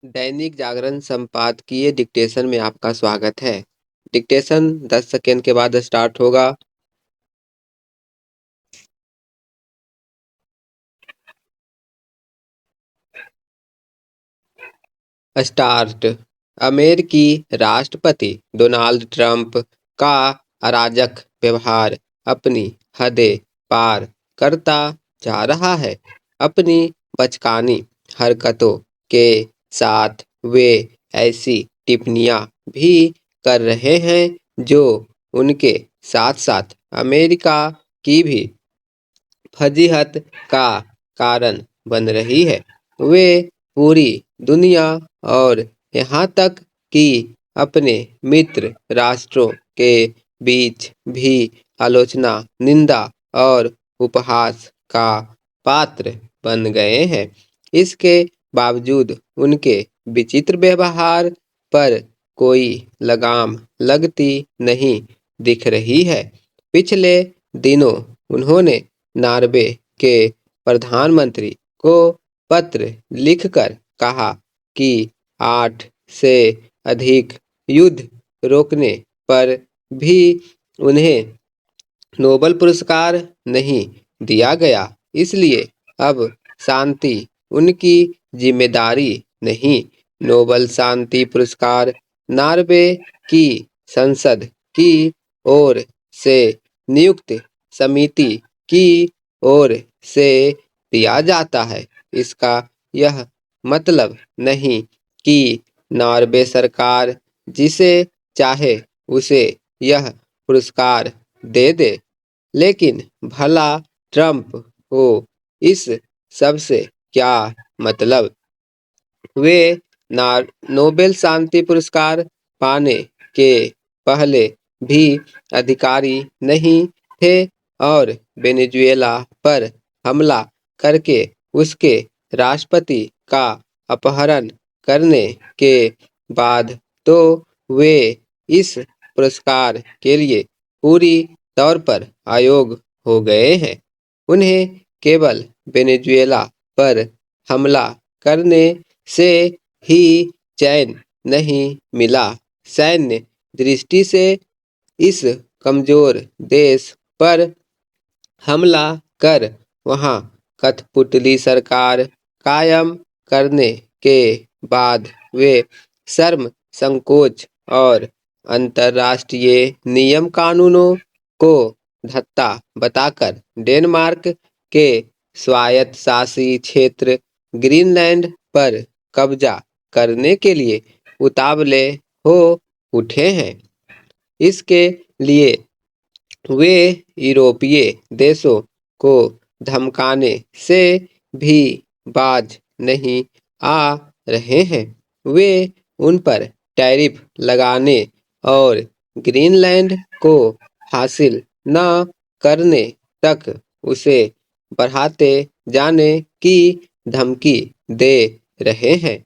दैनिक जागरण संपादकीय डिक्टेशन में आपका स्वागत है। डिक्टेशन 10 सेकेंड के बाद स्टार्ट होगा। स्टार्ट। अमेरिकी राष्ट्रपति डोनाल्ड ट्रंप का अराजक व्यवहार अपनी हदें पार करता जा रहा है। अपनी बचकानी हरकतों के साथ वे ऐसी टिप्पणियां भी कर रहे हैं जो उनके साथ-साथ अमेरिका की भी फजीहत का कारण बन रही है। वे पूरी दुनिया और यहाँ तक कि अपने मित्र राष्ट्रों के बीच भी आलोचना, निंदा और उपहास का पात्र बन गए हैं। इसके बावजूद उनके विचित्र व्यवहार पर कोई लगाम लगती नहीं दिख रही है। पिछले दिनों उन्होंने नॉर्वे के प्रधानमंत्री को पत्र लिखकर कहा कि 8 से अधिक युद्ध रोकने पर भी उन्हें नोबेल पुरस्कार नहीं दिया गया, इसलिए अब शांति उनकी जिम्मेदारी नहीं। नोबेल शांति पुरस्कार नॉर्वे की संसद की ओर से नियुक्त समिति की ओर से दिया जाता है। इसका यह मतलब नहीं कि नॉर्वे सरकार जिसे चाहे उसे यह पुरस्कार दे दे, लेकिन भला ट्रंप को इस सब से क्या मतलब? वे नोबेल शांति पुरस्कार पाने के पहले भी अधिकारी नहीं थे और वेनेजुएला पर हमला करके उसके राष्ट्रपति का अपहरण करने के बाद तो वे इस पुरस्कार के लिए पूरी तौर पर अयोग्य हो गए हैं। उन्हें केवल वेनेजुएला पर हमला करने से ही चैन नहीं मिला। सैन्य दृष्टि से इस कमजोर देश पर हमला कर वहां कठपुतली सरकार कायम करने के बाद वे शर्म, संकोच और अंतर्राष्ट्रीय नियम कानूनों को धत्ता बताकर डेनमार्क के स्वायत्तशासी क्षेत्र ग्रीनलैंड पर कब्जा करने के लिए उतावले हो उठे हैं। इसके लिए वे यूरोपीय देशों को धमकाने से भी बाज नहीं आ रहे हैं। वे उन पर टैरिफ लगाने और ग्रीनलैंड को हासिल न करने तक उसे बढ़ाते जाने की धमकी दे रहे हैं।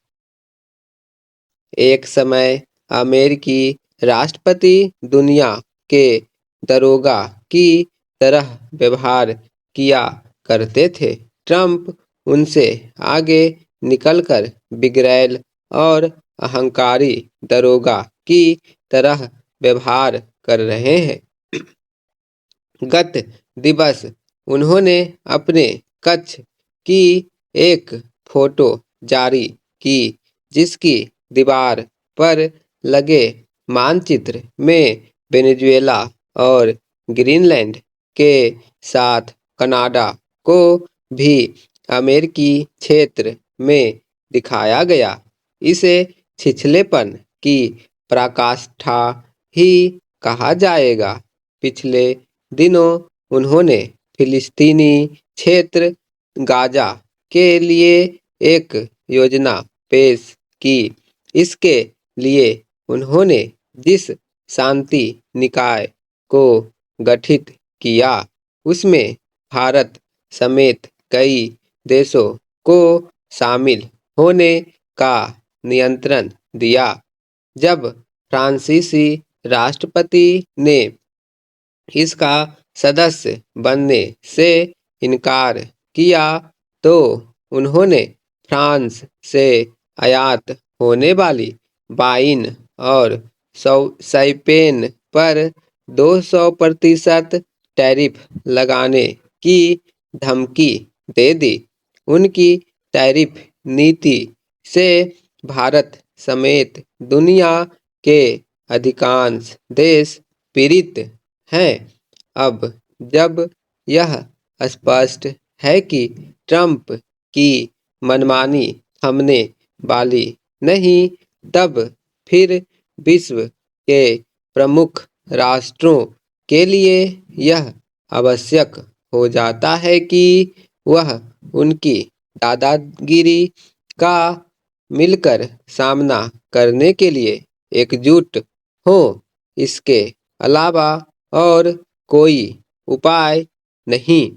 एक समय अमेरिकी राष्ट्रपति दुनिया के दरोगा की तरह व्यवहार किया करते थे। ट्रंप उनसे आगे निकलकर बिगड़ैल और अहंकारी दरोगा की तरह व्यवहार कर रहे हैं। गत दिवस उन्होंने अपने कक्ष की एक फोटो जारी की जिसकी दीवार पर लगे मानचित्र में वेनेजुएला और ग्रीनलैंड के साथ कनाडा को भी अमेरिकी क्षेत्र में दिखाया गया। इसे छिछलेपन की पराकाष्ठा ही कहा जाएगा। पिछले दिनों उन्होंने फिलिस्तीनी क्षेत्र गाजा के लिए एक योजना पेश की। इसके लिए उन्होंने जिस शांति निकाय को गठित किया उसमें भारत समेत कई देशों को शामिल होने का नियंत्रण दिया। जब फ्रांसीसी राष्ट्रपति ने इसका सदस्य बनने से इनकार किया तो उन्होंने फ्रांस से आयात होने वाली वाइन और शैंपेन पर 200% टैरिफ लगाने की धमकी दे दी। उनकी टैरिफ नीति से भारत समेत दुनिया के अधिकांश देश पीड़ित हैं। अब जब यह स्पष्ट है कि ट्रंप की मनमानी थमने वाली नहीं, तब फिर विश्व के प्रमुख राष्ट्रों के लिए यह आवश्यक हो जाता है कि वह उनकी दादागिरी का मिलकर सामना करने के लिए एकजुट हो। इसके अलावा और कोई उपाय नहीं।